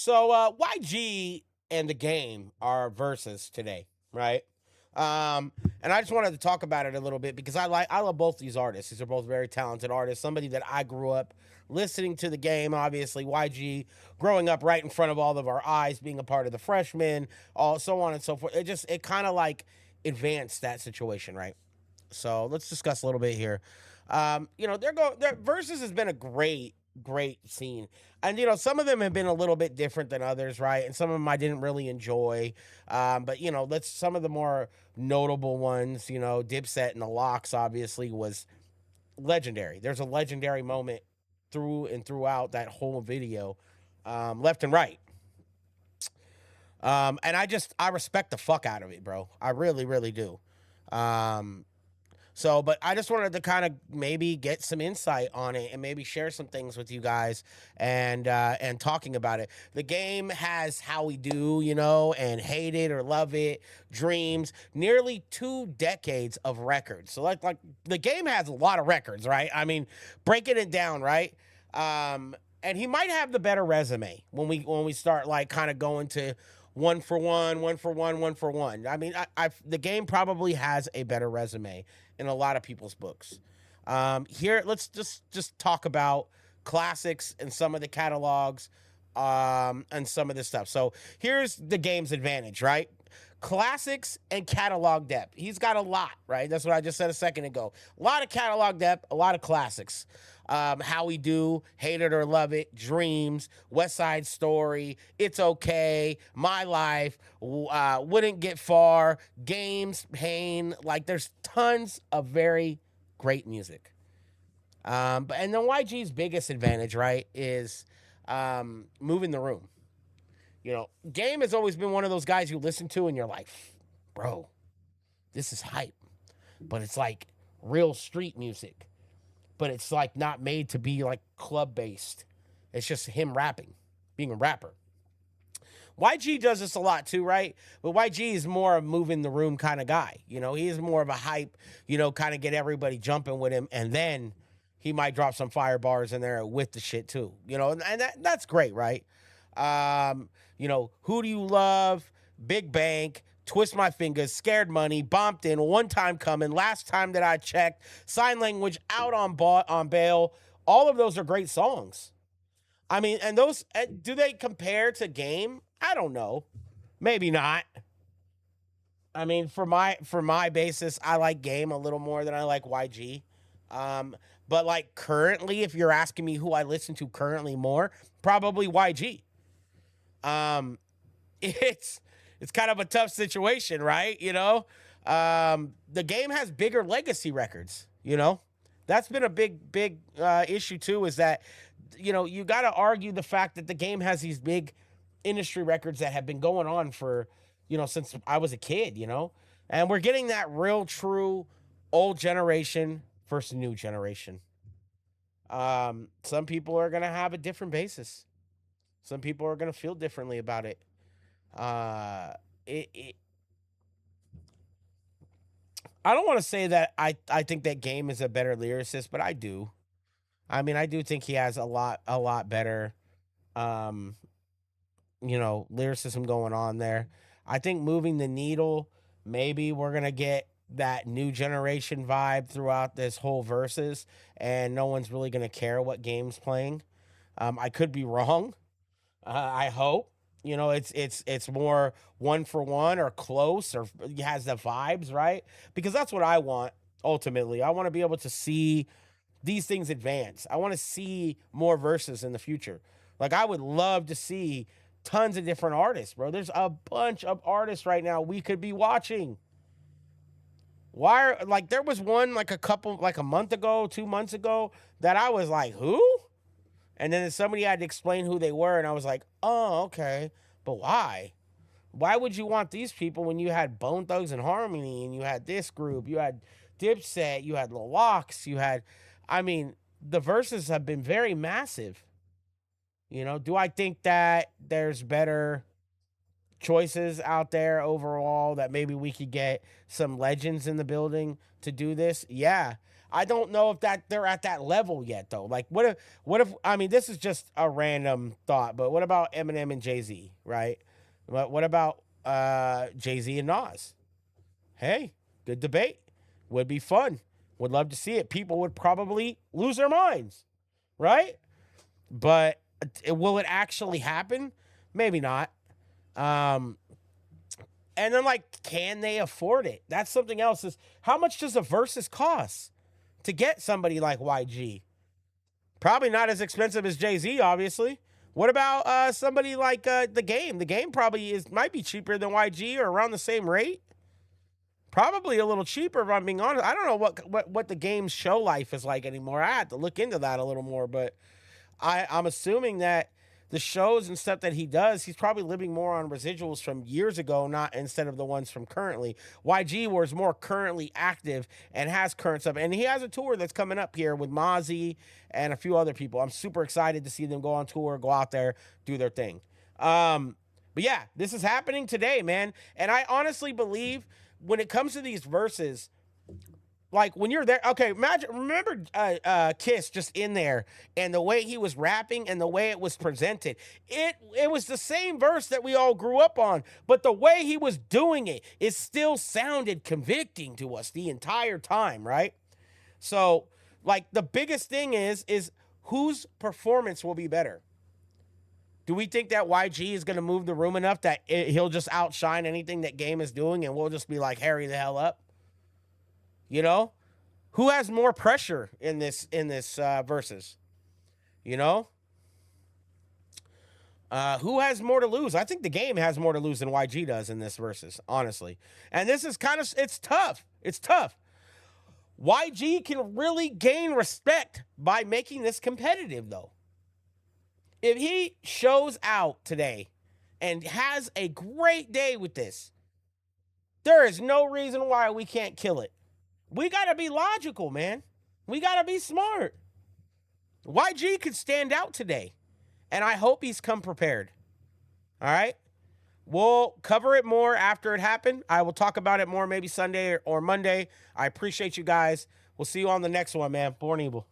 So YG and the game are versus today, right? And I just wanted to talk about it a little bit because I love both these artists. These are both very talented artists. Somebody that I grew up listening to the game, obviously YG, growing up right in front of all of our eyes, being a part of the freshmen, all so on and so forth. It kind of like advanced that situation, right? So let's discuss a little bit here. Their versus has been a great scene, and some of them have been a little bit different than others, right? And some of them I didn't really enjoy. But let's some of the more notable ones. Dipset and the Locks obviously was legendary. There's a legendary moment through and throughout that whole video, left and right. And I respect the fuck out of it, bro. I really, really do. Um, but I just wanted to kind of maybe get some insight on it and maybe share some things with you guys and talking about it. The game has How We Do, and Hate It or Love It, Dreams, nearly 2 decades of records. So like the game has a lot of records, right? I mean, breaking it down, right? And he might have the better resume when we start like kind of going to one for one, one for one, one for one. I mean, the game probably has a better resume in a lot of people's books. Here, let's just talk about classics and some of the catalogs, and some of this stuff. So here's the game's advantage, right? Classics and catalog depth. He's got a lot, right? That's what I just said a second ago. A lot of catalog depth, a lot of classics. How We Do, Hate It or Love It, Dreams, West Side Story, It's Okay, My Life, Wouldn't Get Far, Games, Pain. Like, there's tons of very great music. And then YG's biggest advantage, right, is moving the room. Game has always been one of those guys you listen to and you're like, bro, this is hype. But it's like real street music. But it's like not made to be like club based. It's just him rapping, being a rapper. YG does this a lot too, right? But YG is more a moving the room kind of guy. He is more of a hype, kind of get everybody jumping with him. And then he might drop some fire bars in there with the shit too, and that's great, right? Who Do You Love, Big Bank, Twist My Fingers, Scared Money, Bumped In, One Time Coming, Last Time That I Checked, Sign Language, Out on Bail. All of those are great songs. I mean, and those, do they compare to Game? I don't know. Maybe not. I mean, for my basis, I like Game a little more than I like YG. But like currently, if you're asking me who I listen to currently more, probably YG. Um, it's kind of a tough situation, right? The game has bigger legacy records. That's been a big issue too. Is that you got to argue the fact that the game has these big industry records that have been going on for since I was a kid. And we're getting that real true old generation versus new generation. Some people are gonna have a different basis. Some people are gonna feel differently about it. Uh, it I don't want to say that I think that Game is a better lyricist, but I do. I mean, I do think he has a lot better um, lyricism going on there. I think moving the needle, maybe we're gonna get that new generation vibe throughout this whole verses, and no one's really gonna care what Game's playing. I could be wrong. I hope. It's more one for one or close or has the vibes, right? Because that's what I want ultimately. I want to be able to see these things advance. I want to see more verses in the future. Like, I would love to see tons of different artists, bro. There's a bunch of artists right now we could be watching. Like, there was one like a month ago, 2 months ago, that I was like, who? And then somebody had to explain who they were, and I was like, oh, okay. But why? Why would you want these people when you had Bone Thugs and Harmony, and you had this group, you had Dipset, you had the Locks, I mean, the verses have been very massive. Do I think that there's better choices out there overall, that maybe we could get some legends in the building to do this? Yeah. I don't know if that they're at that level yet though. Like what if I mean this is just a random thought, but what about Eminem and Jay-Z, right? What about Jay-Z and Nas? Hey, good debate. Would be fun. Would love to see it. People would probably lose their minds, right? But will it actually happen? Maybe not. Um, and then like, can they afford it? That's something else. Is how much does a versus cost to get somebody like YG? Probably not as expensive as Jay-Z, obviously. What about somebody like the Game? The Game probably might be cheaper than YG or around the same rate. Probably a little cheaper, if I'm being honest. I don't know what the Game's show life is like anymore. I had to look into that a little more, but I'm assuming that the shows and stuff that he does, he's probably living more on residuals from years ago, not instead of the ones from currently. YG was more currently active and has current stuff. And he has a tour that's coming up here with Mozzie and a few other people. I'm super excited to see them go on tour, go out there, do their thing. But yeah, this is happening today, man. And I honestly believe when it comes to these verses, like when you're there, okay, remember Kiss just in there and the way he was rapping and the way it was presented. It was the same verse that we all grew up on, but the way he was doing it still sounded convicting to us the entire time, right? So, like the biggest thing is whose performance will be better? Do we think that YG is going to move the room enough that he'll just outshine anything that Game is doing and we'll just be like, hurry the hell up? You know, who has more pressure in this versus? You know, who has more to lose? I think the Game has more to lose than YG does in this versus, honestly. And this is it's tough. It's tough. YG can really gain respect by making this competitive, though. If he shows out today and has a great day with this, there is no reason why we can't kill it. We got to be logical, man. We got to be smart. YG could stand out today, and I hope he's come prepared. All right? We'll cover it more after it happened. I will talk about it more maybe Sunday or Monday. I appreciate you guys. We'll see you on the next one, man. Born Evil.